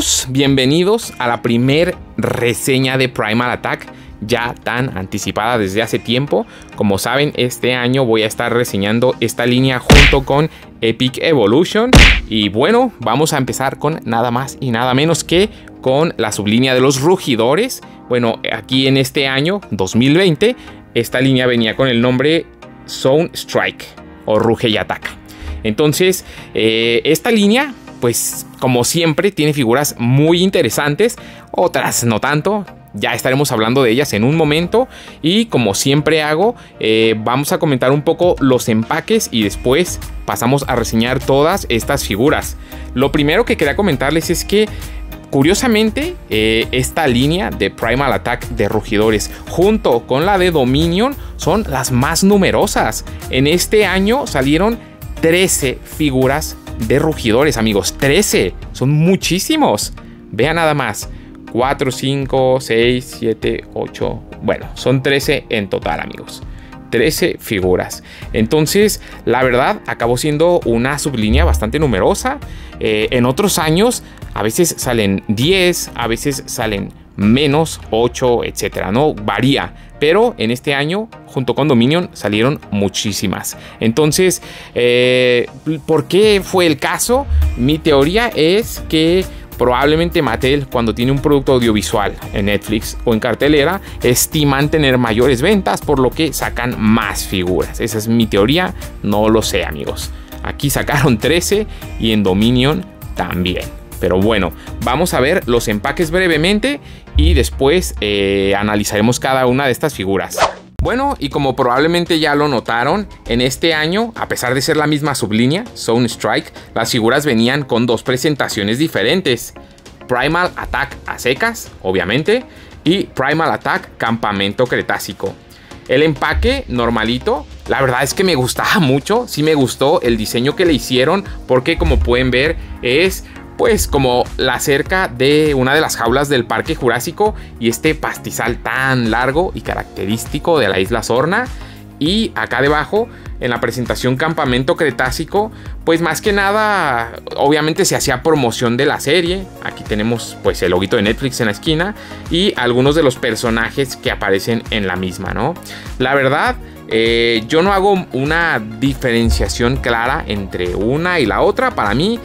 amigos, bienvenidos a la primer reseña de Primal Attack, ya tan anticipada desde hace tiempo. Como saben, este año voy a estar reseñando esta línea junto con Epic Evolution. Y bueno, vamos a empezar con nada más y nada menos que con la sublínea de los rugidores. Bueno, aquí en este año 2020, esta línea venía con el nombre Zone Strike o Ruge y Ataca. Entonces, esta línea, pues como siempre, tiene figuras muy interesantes, otras no tanto. Ya estaremos hablando de ellas en un momento. Y como siempre hago, vamos a comentar un poco los empaques y después pasamos a reseñar todas estas figuras. Lo primero que quería comentarles es que, curiosamente, esta línea de Primal Attack de rugidores junto con la de Dominion son las más numerosas. En este año salieron 13 figuras de rugidores, amigos. 13, son muchísimos. Vean nada más: 4, 5, 6, 7, 8. Bueno, son 13 en total, amigos. 13 figuras. Entonces, la verdad, acabó siendo una sublínea bastante numerosa. En otros años, a veces salen 10, a veces salen menos, 8, etcétera, ¿no? Varía. Pero en este año, junto con Dominion, salieron muchísimas. Entonces, ¿por qué fue el caso? Mi teoría es que probablemente Mattel, cuando tiene un producto audiovisual en Netflix o en cartelera, estiman tener mayores ventas, por lo que sacan más figuras. Esa es mi teoría, no lo sé, amigos. Aquí sacaron 13 y en Dominion también. Pero bueno, vamos a ver los empaques brevemente y después analizaremos cada una de estas figuras. Bueno, y como probablemente ya lo notaron, en este año, a pesar de ser la misma sublínea, Zone Strike, las figuras venían con dos presentaciones diferentes: Primal Attack a secas, obviamente, y Primal Attack Campamento Cretácico. El empaque normalito, la verdad es que me gustaba mucho, sí me gustó el diseño que le hicieron, porque como pueden ver es pues como la cerca de una de las jaulas del Parque Jurásico y este pastizal tan largo y característico de la isla Sorna. Y acá debajo, en la presentación Campamento Cretácico, pues más que nada, obviamente se hacía promoción de la serie. Aquí tenemos pues el loguito de Netflix en la esquina y algunos de los personajes que aparecen en la misma, ¿no? La verdad, yo no hago una diferenciación clara entre una y la otra. Para mí,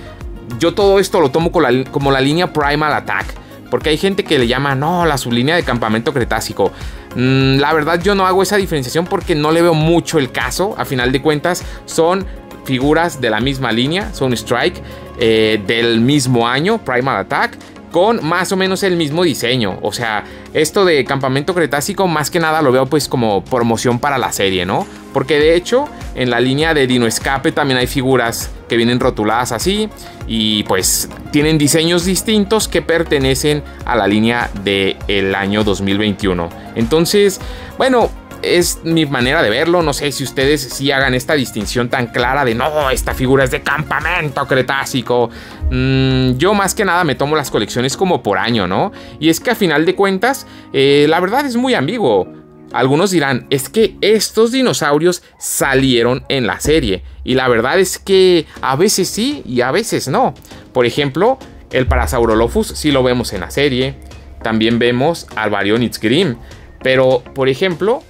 yo todo esto lo tomo como la línea Primal Attack, porque hay gente que le llama, no, la sublínea de Campamento Cretácico. La verdad, yo no hago esa diferenciación porque no le veo mucho el caso. A final de cuentas, son figuras de la misma línea, Zone Strike, del mismo año, Primal Attack, con más o menos el mismo diseño. O sea, esto de Campamento Cretácico más que nada lo veo pues como promoción para la serie, ¿no? Porque de hecho en la línea de Dino Escape también hay figuras que vienen rotuladas así y pues tienen diseños distintos que pertenecen a la línea del año 2021. Entonces, bueno, es mi manera de verlo. No sé si ustedes sí hagan esta distinción tan clara de no, esta figura es de Campamento Cretácico. Yo más que nada me tomo las colecciones como por año, ¿no? Y es que a final de cuentas, la verdad es muy ambiguo. Algunos dirán, es que estos dinosaurios salieron en la serie. Y la verdad es que a veces sí y a veces no. Por ejemplo, el Parasaurolophus sí lo vemos en la serie. También vemos al Baryonyx Grimm. Pero, por ejemplo,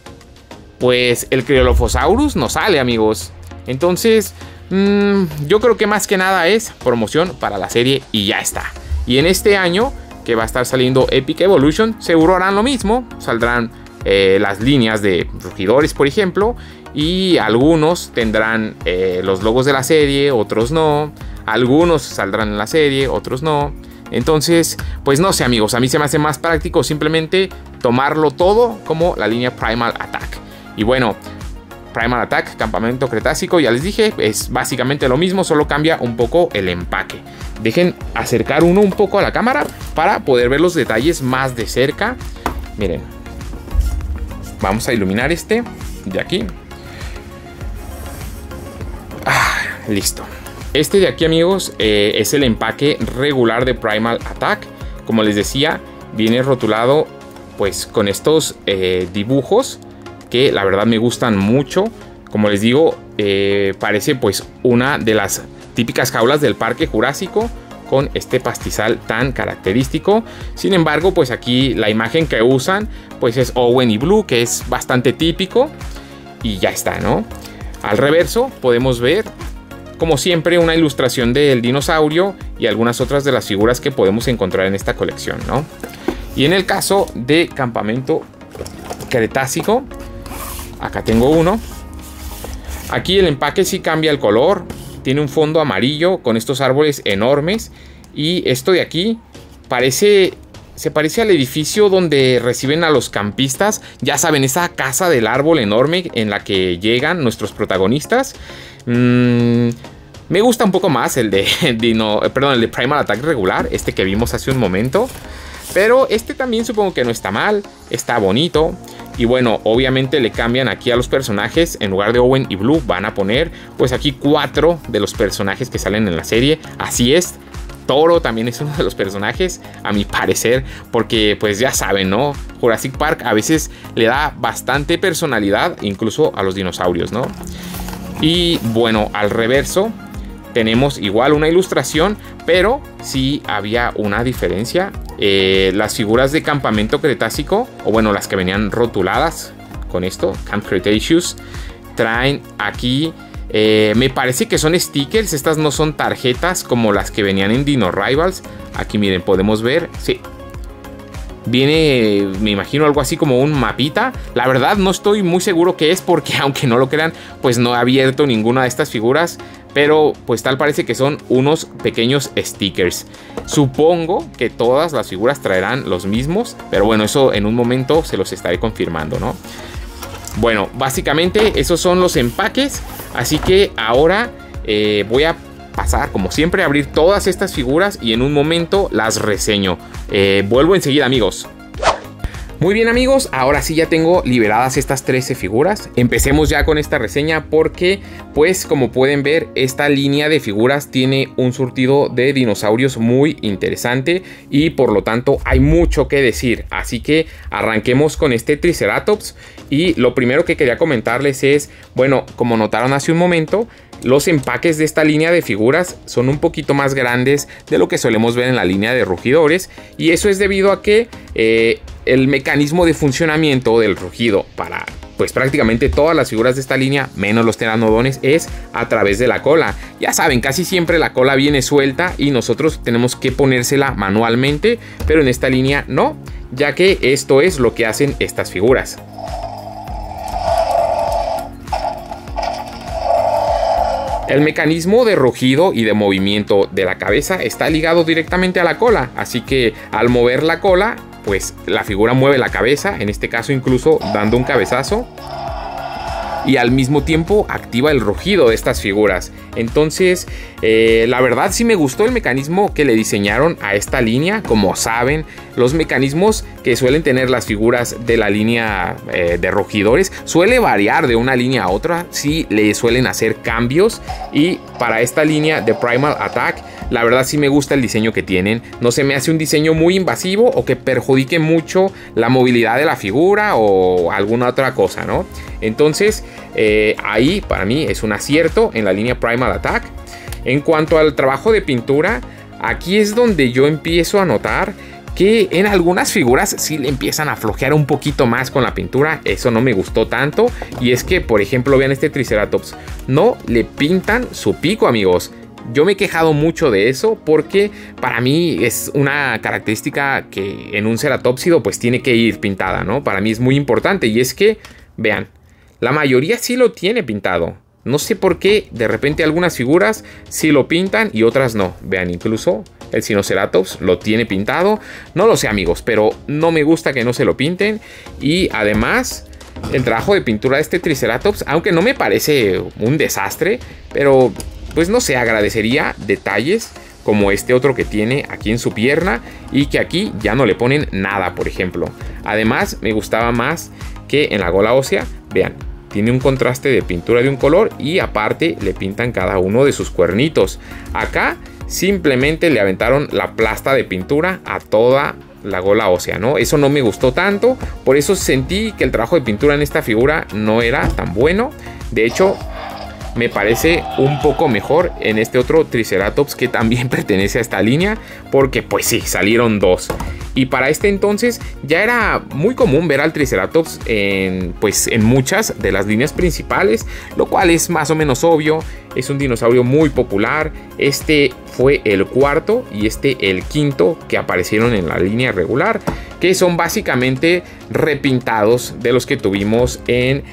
pues el Cryolophosaurus no sale, amigos. Entonces, yo creo que más que nada es promoción para la serie y ya está. Y en este año, que va a estar saliendo Epic Evolution, seguro harán lo mismo. Saldrán las líneas de rugidores, por ejemplo, y algunos tendrán los logos de la serie, otros no. Algunos saldrán en la serie, otros no. Entonces, pues no sé, amigos, a mí se me hace más práctico simplemente tomarlo todo como la línea Primal Attack. Y bueno, Primal Attack, Campamento Cretácico, ya les dije, es básicamente lo mismo, solo cambia un poco el empaque. Dejen acercar uno un poco a la cámara para poder ver los detalles más de cerca. Miren, vamos a iluminar este de aquí. Listo. Este de aquí, amigos, es el empaque regular de Primal Attack. Como les decía, viene rotulado pues con estos dibujos que la verdad me gustan mucho. Como les digo, parece pues una de las típicas jaulas del Parque Jurásico, con este pastizal tan característico. Sin embargo, pues aquí la imagen que usan pues es Owen y Blue, que es bastante típico, y ya está, ¿no? Al reverso podemos ver, como siempre, una ilustración del dinosaurio y algunas otras de las figuras que podemos encontrar en esta colección, ¿no? Y en el caso de Campamento Cretácico, acá tengo uno. Aquí el empaque sí cambia el color, tiene un fondo amarillo con estos árboles enormes, y esto de aquí se parece al edificio donde reciben a los campistas. Ya saben, esa casa del árbol enorme en la que llegan nuestros protagonistas. Me gusta un poco más el de Primal Attack regular, este que vimos hace un momento. Pero este también supongo que no está mal, está bonito. Y bueno, obviamente le cambian aquí a los personajes. En lugar de Owen y Blue van a poner pues aquí 4 de los personajes que salen en la serie. Así es, Toro también es uno de los personajes, a mi parecer, porque pues ya saben, ¿no? Jurassic Park a veces le da bastante personalidad incluso a los dinosaurios, ¿no? Y bueno, al reverso tenemos igual una ilustración, pero sí había una diferencia. Las figuras de Campamento Cretácico, o bueno, las que venían rotuladas con esto, Camp Cretaceous, traen aquí, me parece que son stickers. Estas no son tarjetas como las que venían en Dino Rivals. Aquí miren, podemos ver, sí, viene, me imagino, algo así como un mapita. La verdad no estoy muy seguro qué es, porque aunque no lo crean, pues no he abierto ninguna de estas figuras. Pero pues tal parece que son unos pequeños stickers. Supongo que todas las figuras traerán los mismos, pero bueno, eso en un momento se los estaré confirmando, ¿no? Bueno, básicamente esos son los empaques. Así que ahora voy a pasar, como siempre, a abrir todas estas figuras y en un momento las reseño. Vuelvo enseguida, amigos. Muy bien, amigos, ahora sí ya tengo liberadas estas 13 figuras. Empecemos ya con esta reseña porque, pues como pueden ver, esta línea de figuras tiene un surtido de dinosaurios muy interesante y por lo tanto hay mucho que decir. Así que arranquemos con este Triceratops, y lo primero que quería comentarles es, bueno, como notaron hace un momento, los empaques de esta línea de figuras son un poquito más grandes de lo que solemos ver en la línea de rugidores, y eso es debido a que el mecanismo de funcionamiento del rugido para pues prácticamente todas las figuras de esta línea, menos los pteranodontes, es a través de la cola. Ya saben, casi siempre la cola viene suelta y nosotros tenemos que ponérsela manualmente, pero en esta línea no, ya que esto es lo que hacen estas figuras. El mecanismo de rugido y de movimiento de la cabeza está ligado directamente a la cola, así que al mover la cola, pues la figura mueve la cabeza, en este caso incluso dando un cabezazo, y al mismo tiempo activa el rugido de estas figuras. Entonces, la verdad sí me gustó el mecanismo que le diseñaron a esta línea. Como saben, los mecanismos que suelen tener las figuras de la línea de rugidores suele variar de una línea a otra, sí le suelen hacer cambios, y para esta línea de Primal Attack, la verdad sí me gusta el diseño que tienen. No se me hace un diseño muy invasivo o que perjudique mucho la movilidad de la figura o alguna otra cosa, ¿no? Entonces, ahí para mí es un acierto en la línea Primal Attack. En cuanto al trabajo de pintura, aquí es donde yo empiezo a notar que en algunas figuras sí le empiezan a flojear un poquito más con la pintura. Eso no me gustó tanto. Y es que, por ejemplo, vean este Triceratops, no le pintan su pico, amigos. Yo me he quejado mucho de eso porque para mí es una característica que en un ceratópsido pues tiene que ir pintada, ¿no? Para mí es muy importante, y es que, vean, la mayoría sí lo tiene pintado. No sé por qué de repente algunas figuras sí lo pintan y otras no. Vean, incluso el Sinoceratops lo tiene pintado. No lo sé, amigos, pero no me gusta que no se lo pinten. Y además, el trabajo de pintura de este Triceratops, aunque no me parece un desastre, pero pues no sé, agradecería detalles como este otro que tiene aquí en su pierna y que aquí ya no le ponen nada, por ejemplo. Además, me gustaba más que en la gola ósea, vean, tiene un contraste de pintura de un color y aparte le pintan cada uno de sus cuernitos. Acá simplemente le aventaron la plasta de pintura a toda la gola ósea, ¿no? Eso no me gustó tanto, por eso sentí que el trabajo de pintura en esta figura no era tan bueno. De hecho, me parece un poco mejor en este otro Triceratops que también pertenece a esta línea, porque pues sí, salieron dos. Y para este entonces ya era muy común ver al Triceratops pues en muchas de las líneas principales, lo cual es más o menos obvio. Es un dinosaurio muy popular. Este fue el cuarto y este el quinto que aparecieron en la línea regular, que son básicamente repintados de los que tuvimos en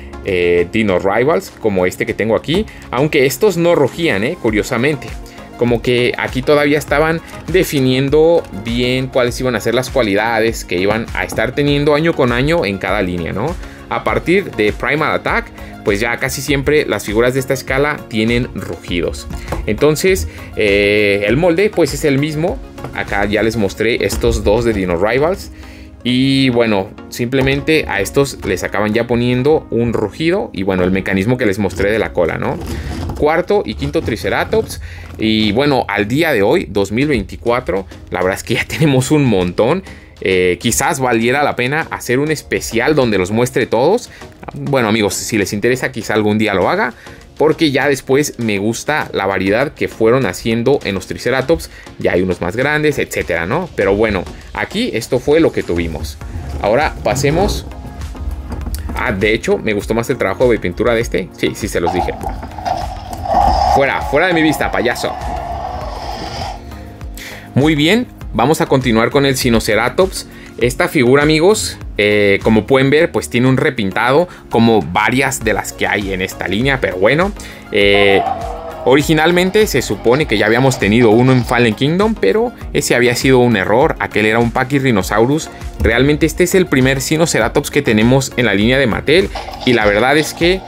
Dino Rivals, como este que tengo aquí, aunque estos no rugían, curiosamente. Como que aquí todavía estaban definiendo bien cuáles iban a ser las cualidades que iban a estar teniendo año con año en cada línea, ¿no? A partir de Primal Attack, pues ya casi siempre las figuras de esta escala tienen rugidos. Entonces, el molde pues es el mismo. Acá ya les mostré estos dos de Dino Rivals. Y bueno, simplemente a estos les acaban ya poniendo un rugido. Y bueno, el mecanismo que les mostré de la cola, ¿no? Cuarto y quinto Triceratops. Y bueno, al día de hoy, 2024, la verdad es que ya tenemos un montón. Quizás valiera la pena hacer un especial donde los muestre todos. Bueno, amigos, si les interesa, quizá algún día lo haga, porque ya después me gusta la variedad que fueron haciendo en los Triceratops. Ya hay unos más grandes, etcétera, ¿no? Pero bueno, aquí esto fue lo que tuvimos. Ahora pasemos. De hecho, me gustó más el trabajo de pintura de este. Sí, se los dije. Fuera de mi vista, payaso. Muy bien, vamos a continuar con el Sinoceratops. Esta figura, amigos, como pueden ver, pues tiene un repintado como varias de las que hay en esta línea. Pero bueno, originalmente se supone que ya habíamos tenido uno en Fallen Kingdom, pero ese había sido un error. Aquel era un Pachyrhinosaurus. Realmente este es el primer Sinoceratops que tenemos en la línea de Mattel. Y la verdad es que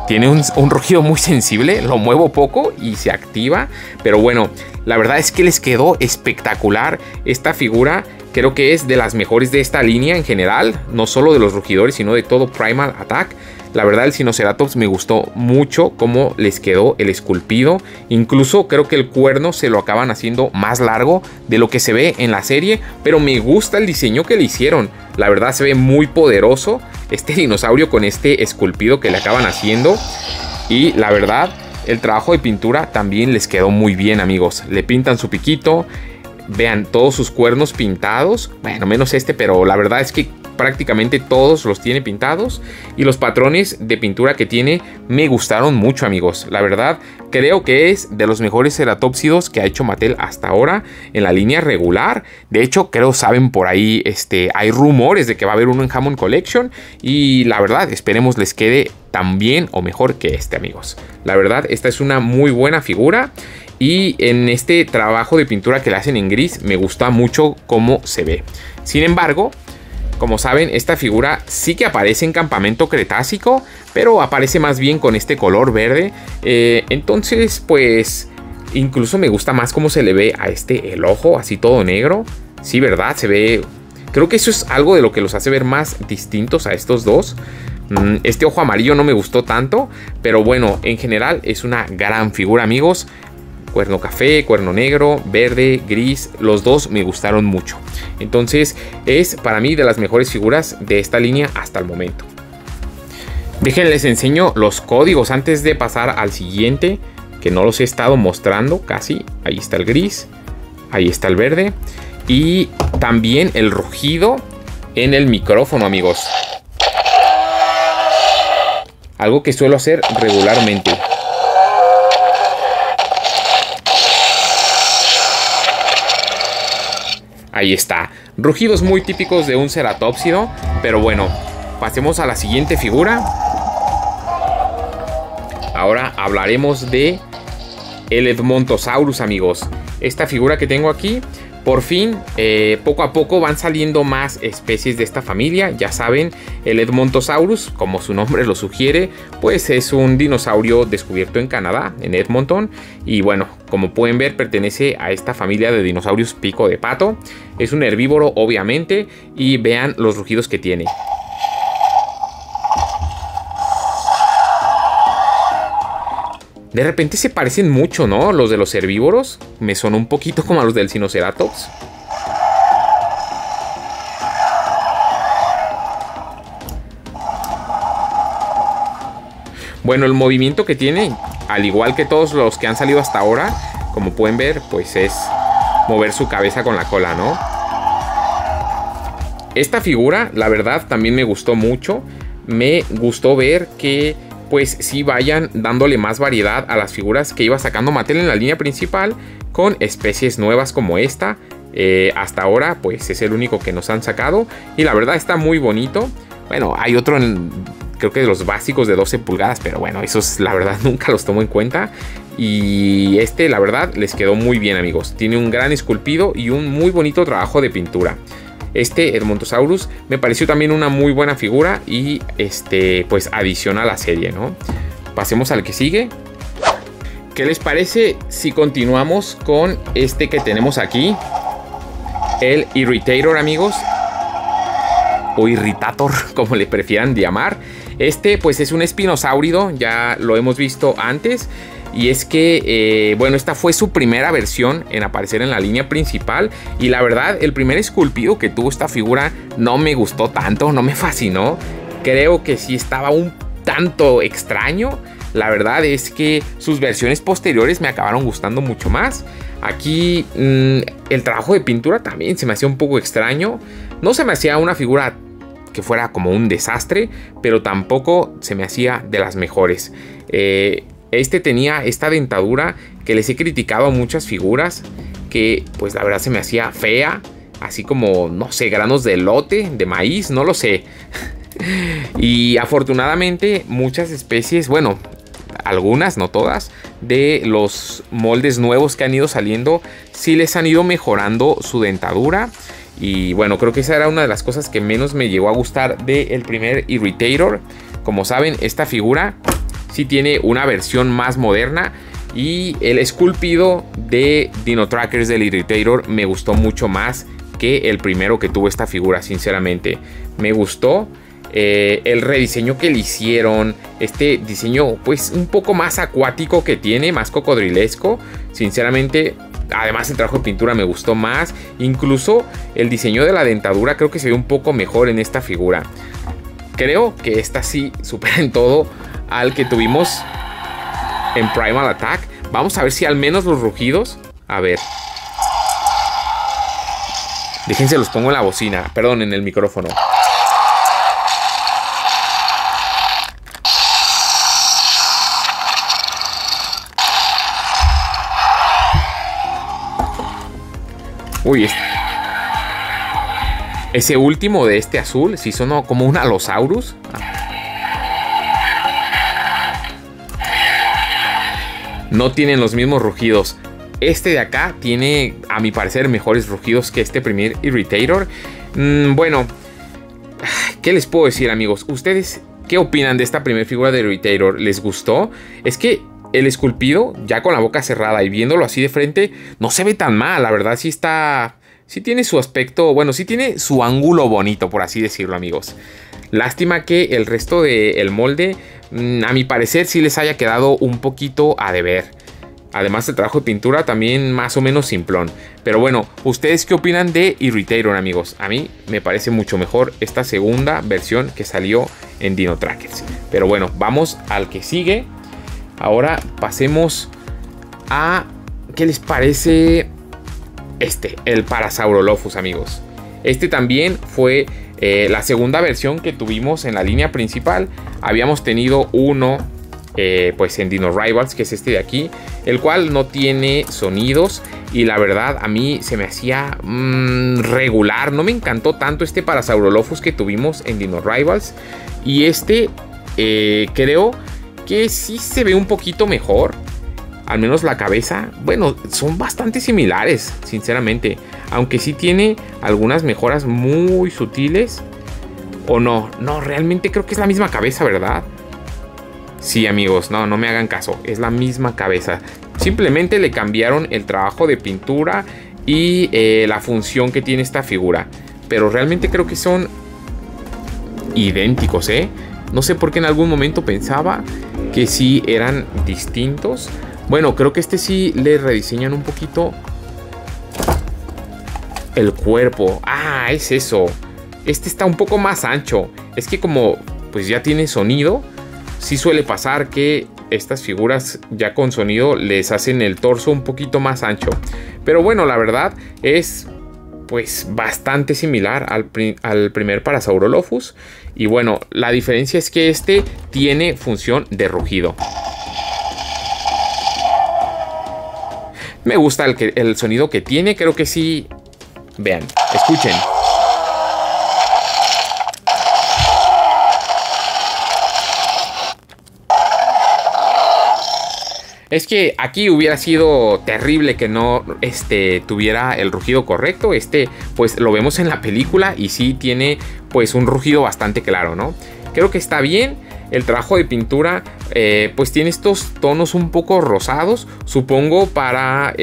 tiene un rugido muy sensible, lo muevo poco y se activa. Pero bueno, la verdad es que les quedó espectacular esta figura. Creo que es de las mejores de esta línea en general, no solo de los rugidores, sino de todo Primal Attack. La verdad, el Sinoceratops me gustó mucho cómo les quedó el esculpido. Incluso creo que el cuerno se lo acaban haciendo más largo de lo que se ve en la serie. Pero me gusta el diseño que le hicieron. La verdad se ve muy poderoso este dinosaurio con este esculpido que le acaban haciendo. Y la verdad, el trabajo de pintura también les quedó muy bien, amigos. Le pintan su piquito. Vean todos sus cuernos pintados. Bueno, menos este, pero la verdad es que prácticamente todos los tiene pintados. Y los patrones de pintura que tiene me gustaron mucho, amigos. La verdad, creo que es de los mejores ceratópsidos que ha hecho Mattel hasta ahora en la línea regular. De hecho, creo saben por ahí, hay rumores de que va a haber uno en Hammond Collection. Y la verdad, esperemos les quede tan bien o mejor que este, amigos. La verdad, esta es una muy buena figura. Y en este trabajo de pintura que le hacen en gris, me gusta mucho cómo se ve. Sin embargo, como saben, esta figura sí que aparece en Campamento Cretácico, pero aparece más bien con este color verde. Entonces, pues, incluso me gusta más cómo se le ve a el ojo, así todo negro. Sí, ¿verdad? Se ve... Creo que eso es algo de lo que los hace ver más distintos a estos dos. Este ojo amarillo no me gustó tanto, pero bueno, en general es una gran figura, amigos. Cuerno café, cuerno negro, verde, gris, los dos me gustaron mucho. Entonces es para mí de las mejores figuras de esta línea hasta el momento. Déjenles enseño los códigos antes de pasar al siguiente, que no los he estado mostrando casi. Ahí está el gris, ahí está el verde y también el rugido en el micrófono, amigos. Algo que suelo hacer regularmente. Ahí está, rugidos muy típicos de un ceratópsido. Pero bueno, pasemos a la siguiente figura. Ahora hablaremos de el Edmontosaurus, amigos. Esta figura que tengo aquí, por fin, poco a poco van saliendo más especies de esta familia. Ya saben, el Edmontosaurus, como su nombre lo sugiere, pues es un dinosaurio descubierto en Canadá, en Edmonton. Y bueno, como pueden ver, pertenece a esta familia de dinosaurios pico de pato. Es un herbívoro, obviamente, y vean los rugidos que tiene. De repente se parecen mucho, ¿no? Los de los herbívoros. Me sonó un poquito como a los del Sinoceratops. Bueno, el movimiento que tiene al igual que todos los que han salido hasta ahora, como pueden ver, pues es mover su cabeza con la cola, ¿no? Esta figura, la verdad, también me gustó mucho. Me gustó ver que pues sí vayan dándole más variedad a las figuras que iba sacando Mattel en la línea principal, con especies nuevas como esta. Hasta ahora pues es el único que nos han sacado y la verdad está muy bonito. Bueno, hay otro creo que de los básicos de 12 pulgadas, pero bueno, esos la verdad nunca los tomo en cuenta. Y este la verdad les quedó muy bien, amigos. Tiene un gran esculpido y un muy bonito trabajo de pintura. Este Edmontosaurus me pareció también una muy buena figura y pues adiciona a la serie, ¿no? Pasemos al que sigue. ¿Qué les parece si continuamos con este que tenemos aquí? El Irritator, amigos. O Irritator, como le prefieran llamar. Este pues es un espinosáurido, ya lo hemos visto antes. Y es que, bueno, esta fue su primera versión en aparecer en la línea principal. Y la verdad, el primer esculpido que tuvo esta figura no me gustó tanto, no me fascinó. Creo que sí estaba un tanto extraño. La verdad es que sus versiones posteriores me acabaron gustando mucho más. Aquí el trabajo de pintura también se me hacía un poco extraño. No se me hacía una figura que fuera como un desastre, pero tampoco se me hacía de las mejores. Este tenía esta dentadura que les he criticado a muchas figuras, que pues la verdad se me hacía fea, así como, no sé, granos de elote, de maíz, no lo sé. Y afortunadamente muchas especies, bueno, algunas, no todas, de los moldes nuevos que han ido saliendo, sí les han ido mejorando su dentadura. Y bueno, creo que esa era una de las cosas que menos me llegó a gustar del primer Irritator. Como saben, esta figura sí tiene una versión más moderna y el esculpido de Dino Trackers del Irritator me gustó mucho más que el primero que tuvo esta figura, sinceramente. Me gustó el rediseño que le hicieron, este diseño pues un poco más acuático que tiene, más cocodrilesco, sinceramente. Además el trabajo de pintura me gustó más, incluso el diseño de la dentadura creo que se ve un poco mejor en esta figura. Creo que esta sí supera en todo al que tuvimos en Primal Attack. Vamos a ver si al menos los rugidos. A ver. Déjense, los pongo en la bocina. Perdón, en el micrófono. Uy, ese último de este azul sí sonó como un Allosaurus. No tienen los mismos rugidos. Este de acá tiene, a mi parecer, mejores rugidos que este primer Irritator. Bueno, ¿qué les puedo decir, amigos? ¿Ustedes qué opinan de esta primera figura de Irritator? ¿Les gustó? Es que el esculpido, ya con la boca cerrada y viéndolo así de frente, no se ve tan mal. La verdad sí está... Sí tiene su aspecto... Bueno, sí tiene su ángulo bonito, por así decirlo, amigos. Lástima que el resto del molde, a mi parecer, sí les haya quedado un poquito a deber. Además, el trabajo de pintura también más o menos simplón. Pero bueno, ¿ustedes qué opinan de Irritator, amigos? A mí me parece mucho mejor esta segunda versión que salió en Dino Trackers. Pero bueno, vamos al que sigue. Ahora pasemos a... ¿Qué les parece el Parasaurolophus, amigos? Este también fue la segunda versión que tuvimos en la línea principal. Habíamos tenido uno pues en Dino Rivals, que es este de aquí, el cual no tiene sonidos y la verdad a mí se me hacía regular. No me encantó tanto este Parasaurolophus que tuvimos en Dino Rivals. Y creo que sí se ve un poquito mejor. Al menos la cabeza, bueno, son bastante similares, sinceramente. Aunque sí tiene algunas mejoras muy sutiles. ¿O no? No, realmente creo que es la misma cabeza, ¿verdad? Sí, amigos, no me hagan caso. Es la misma cabeza. Simplemente le cambiaron el trabajo de pintura y la función que tiene esta figura. Pero realmente creo que son idénticos, ¿eh? No sé por qué en algún momento pensaba que sí eran distintos. Bueno, creo que este sí le rediseñan un poquito el cuerpo. Ah, es eso. Este está un poco más ancho. Es que como pues ya tiene sonido, sí suele pasar que estas figuras ya con sonido les hacen el torso un poquito más ancho. Pero bueno, la verdad es pues bastante similar al primer Parasaurolophus. Y bueno, la diferencia es que este tiene función de rugido. Me gusta el sonido que tiene, creo que sí. Vean, escuchen. Es que aquí hubiera sido terrible que no tuviera el rugido correcto. Pues lo vemos en la película y sí tiene pues un rugido bastante claro, ¿no? Creo que está bien. El trabajo de pintura pues tiene estos tonos un poco rosados, supongo para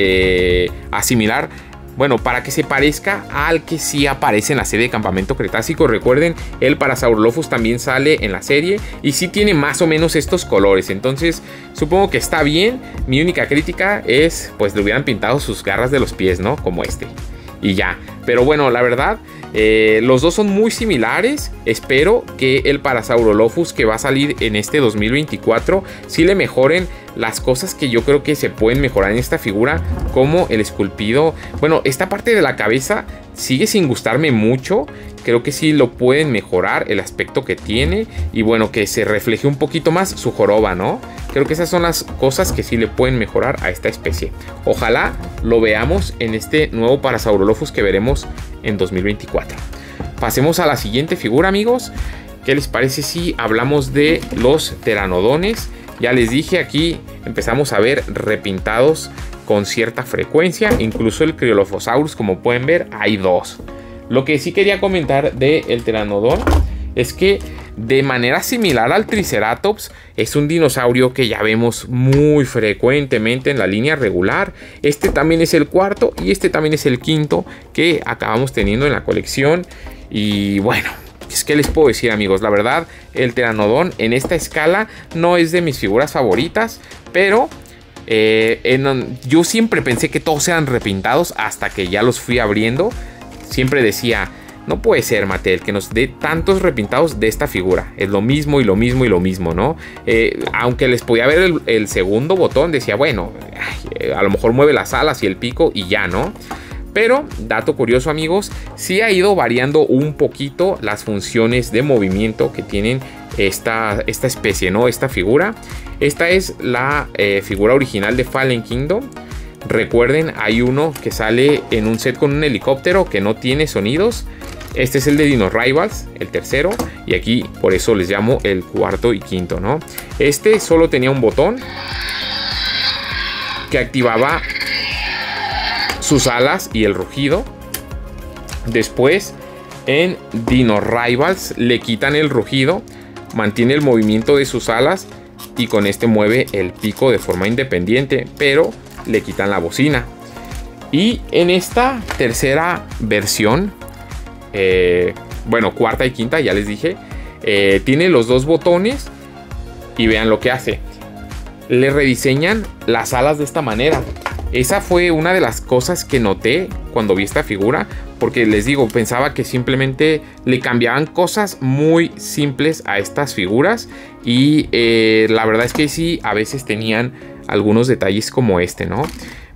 asimilar, bueno, para que se parezca al que sí aparece en la serie de Campamento Cretácico. Recuerden, el Parasaurolophus también sale en la serie y sí tiene más o menos estos colores. Entonces, supongo que está bien. Mi única crítica es, pues, le hubieran pintado sus garras de los pies, ¿no? Como este. Y ya. Pero bueno, la verdad, los dos son muy similares. Espero que el Parasaurolophus que va a salir en este 2024 sí le mejoren las cosas que yo creo que se pueden mejorar en esta figura, como el esculpido. Bueno, esta parte de la cabeza sigue sin gustarme mucho. Creo que sí lo pueden mejorar, el aspecto que tiene. Y bueno, que se refleje un poquito más su joroba, ¿no? Creo que esas son las cosas que sí le pueden mejorar a esta especie. Ojalá lo veamos en este nuevo Parasaurolophus que veremos en 2024. Pasemos a la siguiente figura, amigos. ¿Qué les parece si hablamos de los pteranodones? Ya les dije, aquí empezamos a ver repintados con cierta frecuencia. Incluso el Cryolophosaurus, como pueden ver, hay dos. Lo que sí quería comentar del pteranodón es que de manera similar al Triceratops, es un dinosaurio que ya vemos muy frecuentemente en la línea regular. Este también es el cuarto y este también es el quinto que acabamos teniendo en la colección. Y bueno, es que les puedo decir, amigos, la verdad, el pteranodón en esta escala no es de mis figuras favoritas, pero yo siempre pensé que todos eran repintados hasta que ya los fui abriendo. Siempre decía, no puede ser, Mattel, que nos dé tantos repintados de esta figura. Es lo mismo y lo mismo y lo mismo, ¿no? Aunque les podía ver el segundo botón, decía, bueno, a lo mejor mueve las alas y el pico y ya, ¿no? Pero, dato curioso, amigos, sí ha ido variando un poquito las funciones de movimiento que tienen esta especie, ¿no? Esta figura. Esta es la figura original de Fallen Kingdom. Recuerden, hay uno que sale en un set con un helicóptero que no tiene sonidos. Este es el de Dino Rivals, el tercero. Y aquí por eso les llamo el cuarto y quinto, ¿no? Este solo tenía un botón que activaba sus alas y el rugido. Después en Dino Rivals le quitan el rugido, mantiene el movimiento de sus alas y con este mueve el pico de forma independiente, pero le quitan la bocina. Y en esta tercera versión, bueno, cuarta y quinta, ya les dije, tiene los dos botones y vean lo que hace. Le rediseñan las alas de esta manera. Esa fue una de las cosas que noté cuando vi esta figura, porque les digo, pensaba que simplemente le cambiaban cosas muy simples a estas figuras y la verdad es que sí, a veces tenían algunos detalles como este, ¿no?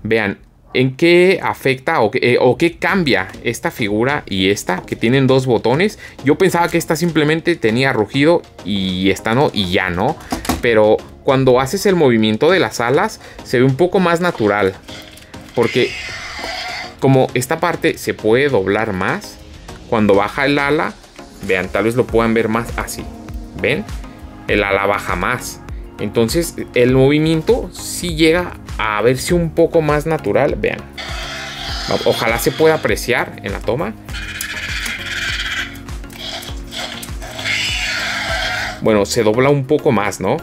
Vean, ¿en qué afecta o qué cambia esta figura y esta, que tienen dos botones? Yo pensaba que esta simplemente tenía rugido y esta no, y ya no. Pero cuando haces el movimiento de las alas, se ve un poco más natural. Porque como esta parte se puede doblar más, cuando baja el ala, vean, tal vez lo puedan ver más así. ¿Ven? El ala baja más. Entonces el movimiento sí llega a verse un poco más natural. Vean, ojalá se pueda apreciar en la toma. Bueno, se dobla un poco más, ¿no?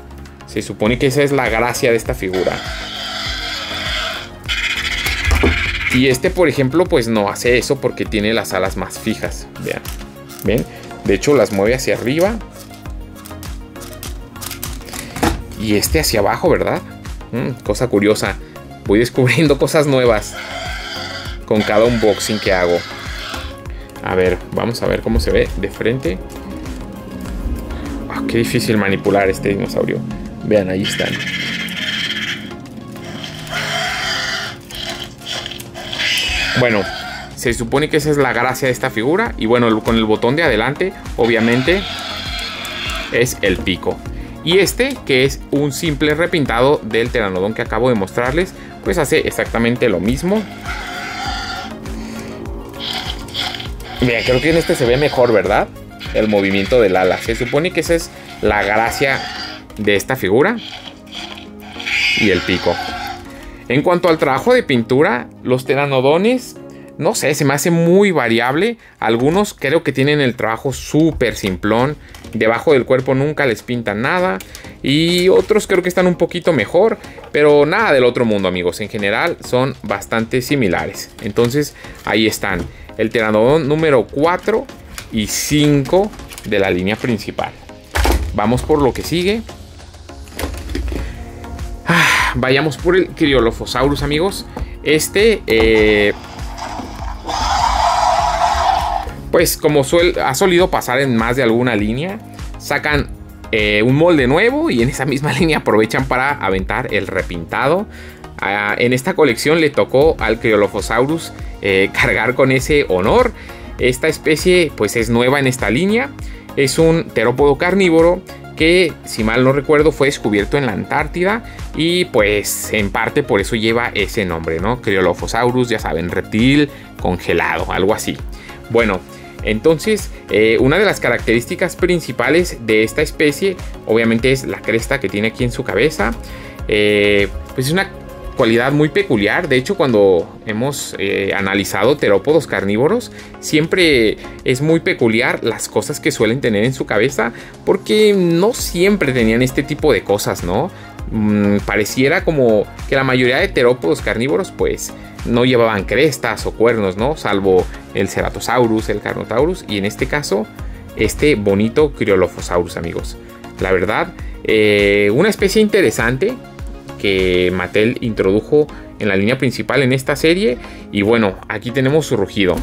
Se supone que esa es la gracia de esta figura. Y este, por ejemplo, pues no hace eso porque tiene las alas más fijas. Vean, ¿ven? De hecho las mueve hacia arriba y este hacia abajo, ¿verdad? Cosa curiosa. Voy descubriendo cosas nuevas con cada unboxing que hago. A ver, vamos a ver cómo se ve de frente. Qué difícil manipular este dinosaurio. Vean, ahí están. Bueno, se supone que esa es la gracia de esta figura. Y bueno, con el botón de adelante, obviamente, es el pico. Y este, que es un simple repintado del Pteranodon que acabo de mostrarles, pues hace exactamente lo mismo. Mira, creo que en este se ve mejor, ¿verdad? El movimiento del ala. Se supone que esa es la gracia de esta figura. Y el pico. En cuanto al trabajo de pintura, los pteranodones, no sé, se me hace muy variable. Algunos creo que tienen el trabajo súper simplón. Debajo del cuerpo nunca les pintan nada. Y otros creo que están un poquito mejor. Pero nada del otro mundo, amigos. En general son bastante similares. Entonces ahí están. El Pteranodon número 4 y 5 de la línea principal. Vamos por lo que sigue. Vayamos por el Cryolophosaurus, amigos. Pues como ha solido pasar en más de alguna línea, sacan un molde nuevo y en esa misma línea aprovechan para aventar el repintado. En esta colección le tocó al Cryolophosaurus cargar con ese honor. Esta especie pues es nueva en esta línea. Es un terópodo carnívoro que, si mal no recuerdo, fue descubierto en la Antártida y pues en parte por eso lleva ese nombre, ¿no? Cryolophosaurus, ya saben, reptil congelado, algo así. Bueno, entonces una de las características principales de esta especie obviamente es la cresta que tiene aquí en su cabeza. Pues es una cualidad muy peculiar. De hecho, cuando hemos analizado terópodos carnívoros, siempre es muy peculiar las cosas que suelen tener en su cabeza, porque no siempre tenían este tipo de cosas, ¿no? Pareciera como que la mayoría de terópodos carnívoros pues no llevaban crestas o cuernos, ¿no? Salvo el Ceratosaurus, el Carnotaurus y en este caso este bonito Cryolophosaurus, amigos. La verdad, una especie interesante que Mattel introdujo en la línea principal en esta serie. Y bueno, aquí tenemos su rugido.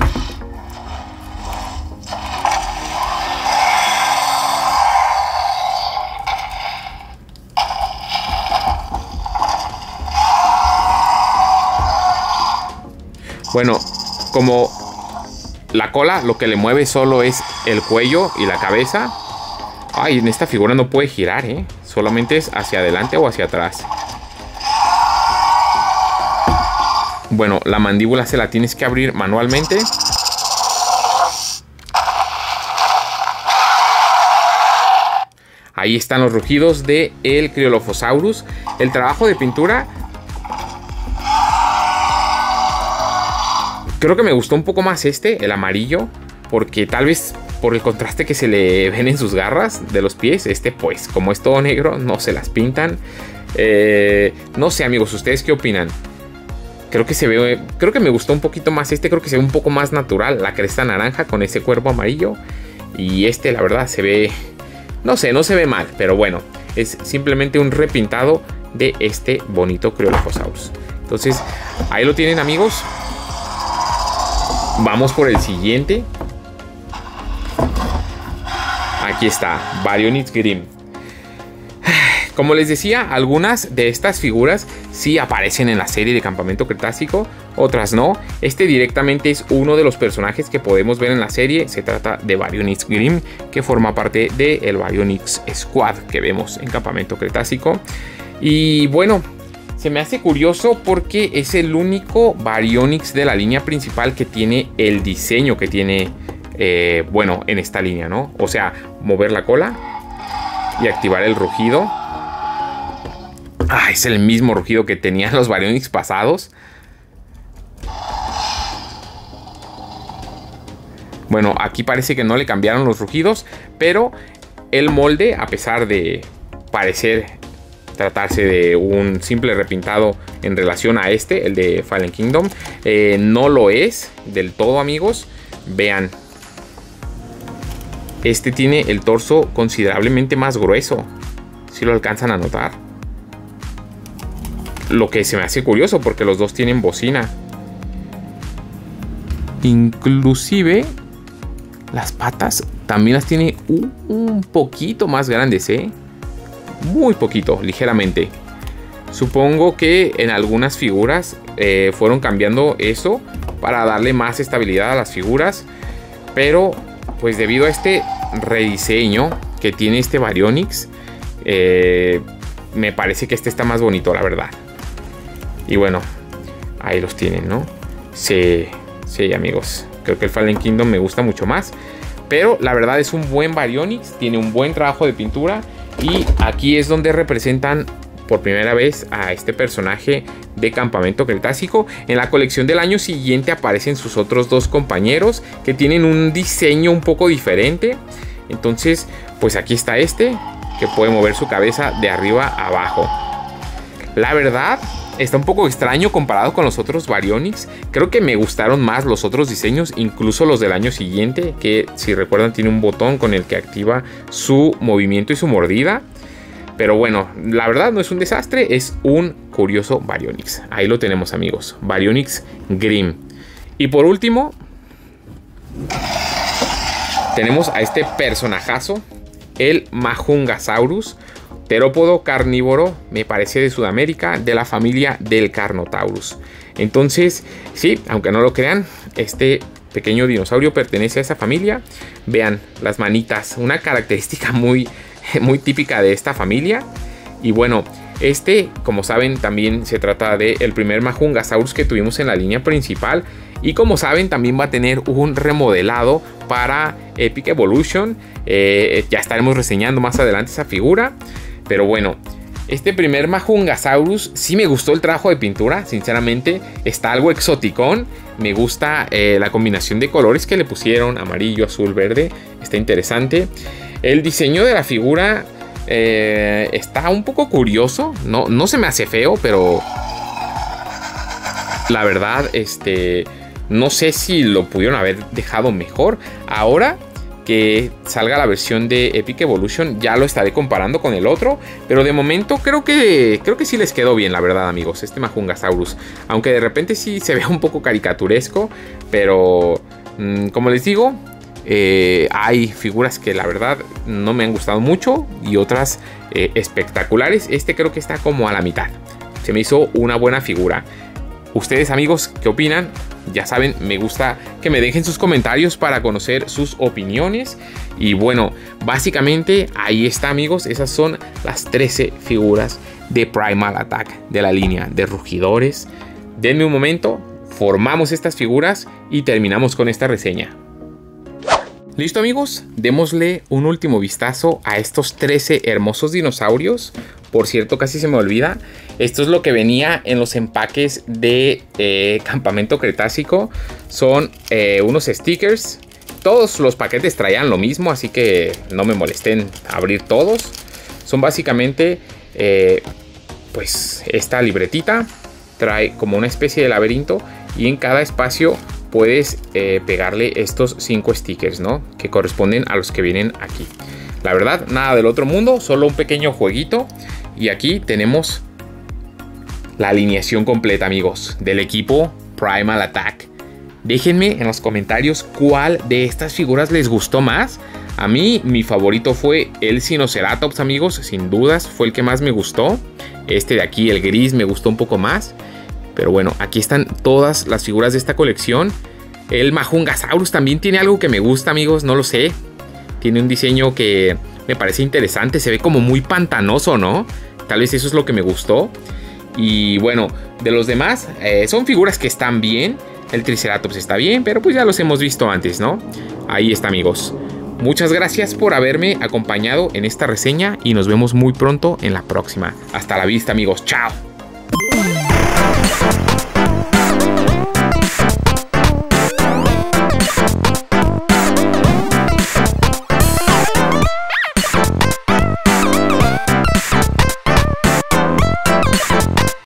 Bueno, como la cola lo que le mueve solo es el cuello y la cabeza. Ay, en esta figura no puede girar, ¿eh? Solamente es hacia adelante o hacia atrás. Bueno, la mandíbula se la tienes que abrir manualmente. Ahí están los rugidos de el Cryolophosaurus. El trabajo de pintura, creo que me gustó un poco más el amarillo, porque tal vez por el contraste que se le ven en sus garras de los pies, pues como es todo negro, no se las pintan. No sé, amigos, ¿ustedes qué opinan? Creo que me gustó un poquito más creo que se ve un poco más natural, la cresta naranja con ese cuerpo amarillo. Y la verdad se ve, no sé, no se ve mal, pero bueno, es simplemente un repintado de este bonito Cryolophosaurus. Entonces, ahí lo tienen, amigos. Vamos por el siguiente. Aquí está, Baryonyx Grimm. Como les decía, algunas de estas figuras sí aparecen en la serie de Campamento Cretácico, otras no. Directamente es uno de los personajes que podemos ver en la serie. Se trata de Baryonyx Grimm, que forma parte del Baryonyx Squad que vemos en Campamento Cretácico. Y bueno, se me hace curioso porque es el único Baryonyx de la línea principal que tiene el diseño que tiene, bueno, en esta línea, ¿no? O sea, mover la cola y activar el rugido. Es el mismo rugido que tenían los Baryonyx pasados. Bueno, aquí parece que no le cambiaron los rugidos, pero el molde, a pesar de tratarse de un simple repintado en relación a el de Fallen Kingdom, no lo es del todo, amigos. Vean, tiene el torso considerablemente más grueso, si lo alcanzan a notar. Lo que se me hace curioso porque los dos tienen bocina. Inclusive las patas también las tiene un poquito más grandes, ¿eh? muy poquito, ligeramente. Supongo que en algunas figuras fueron cambiando eso para darle más estabilidad a las figuras, pero pues debido a este rediseño que tiene este Baryonyx, me parece que este está más bonito, la verdad. Y bueno, ahí los tienen, ¿no? Sí, amigos, creo que el Fallen Kingdom me gusta mucho más, pero la verdad es un buen Baryonyx, tiene un buen trabajo de pintura. Y aquí es donde representan por primera vez a este personaje de Campamento Cretácico. En la colección del año siguiente aparecen sus otros dos compañeros que tienen un diseño un poco diferente. Entonces, pues aquí está este, que puede mover su cabeza de arriba a abajo. La verdad, está un poco extraño comparado con los otros Baryonyx. Creo que me gustaron más los otros diseños, incluso los del año siguiente, que si recuerdan tiene un botón con el que activa su movimiento y su mordida. Pero bueno, la verdad no es un desastre, es un curioso Baryonyx. Ahí lo tenemos, amigos, Baryonyx Grimm. Y por último, tenemos a este personajazo, el Majungasaurus, terópodo carnívoro, me parece de Sudamérica, de la familia del Carnotaurus. Entonces, sí, aunque no lo crean, este pequeño dinosaurio pertenece a esa familia. Vean las manitas, una característica muy típica de esta familia. Y bueno, este, como saben, también se trata del primer Majungasaurus que tuvimos en la línea principal. Y como saben, también va a tener un remodelado para Epic Evolution. Ya estaremos reseñando más adelante esa figura. Pero bueno, este primer Majungasaurus sí me gustó el trabajo de pintura. Sinceramente, está algo exoticón. Me gusta la combinación de colores que le pusieron, amarillo, azul, verde. Está interesante. El diseño de la figura está un poco curioso. No se me hace feo, pero la verdad, no sé si lo pudieron haber dejado mejor. Ahora que salga la versión de Epic Evolution, ya lo estaré comparando con el otro. Pero de momento creo que sí les quedó bien, la verdad, amigos, este Majungasaurus. Aunque de repente sí se ve un poco caricaturesco. Pero como les digo, hay figuras que la verdad no me han gustado mucho y otras espectaculares. Este creo que está como a la mitad. Se me hizo una buena figura. Ustedes, amigos, ¿qué opinan? Ya saben, me gusta que me dejen sus comentarios para conocer sus opiniones. Y bueno, básicamente ahí está, amigos. Esas son las 13 figuras de Primal Attack de la línea de rugidores. Denme un momento, formamos estas figuras y terminamos con esta reseña. Listo, amigos, démosle un último vistazo a estos 13 hermosos dinosaurios. Por cierto, casi se me olvida, esto es lo que venía en los empaques de Campamento Cretácico. Son unos stickers. Todos los paquetes traían lo mismo, así que no me molesten abrir todos. Son básicamente pues esta libretita. Trae como una especie de laberinto y en cada espacio puedes pegarle estos 5 stickers, ¿no? Que corresponden a los que vienen aquí. La verdad, nada del otro mundo, solo un pequeño jueguito. Y aquí tenemos la alineación completa, amigos, del equipo Primal Attack. Déjenme en los comentarios cuál de estas figuras les gustó más. A mí, mi favorito fue el Sinoceratops, amigos. Sin dudas, fue el que más me gustó. Este de aquí, el gris, me gustó un poco más. Pero bueno, aquí están todas las figuras de esta colección. El Majungasaurus también tiene algo que me gusta, amigos, no lo sé. Tiene un diseño que me parece interesante. Se ve como muy pantanoso, ¿no? Tal vez eso es lo que me gustó. Y bueno, de los demás, son figuras que están bien. El Triceratops está bien, pero pues ya los hemos visto antes, ¿no? Ahí está, amigos. Muchas gracias por haberme acompañado en esta reseña y nos vemos muy pronto en la próxima. Hasta la vista, amigos. ¡Chao!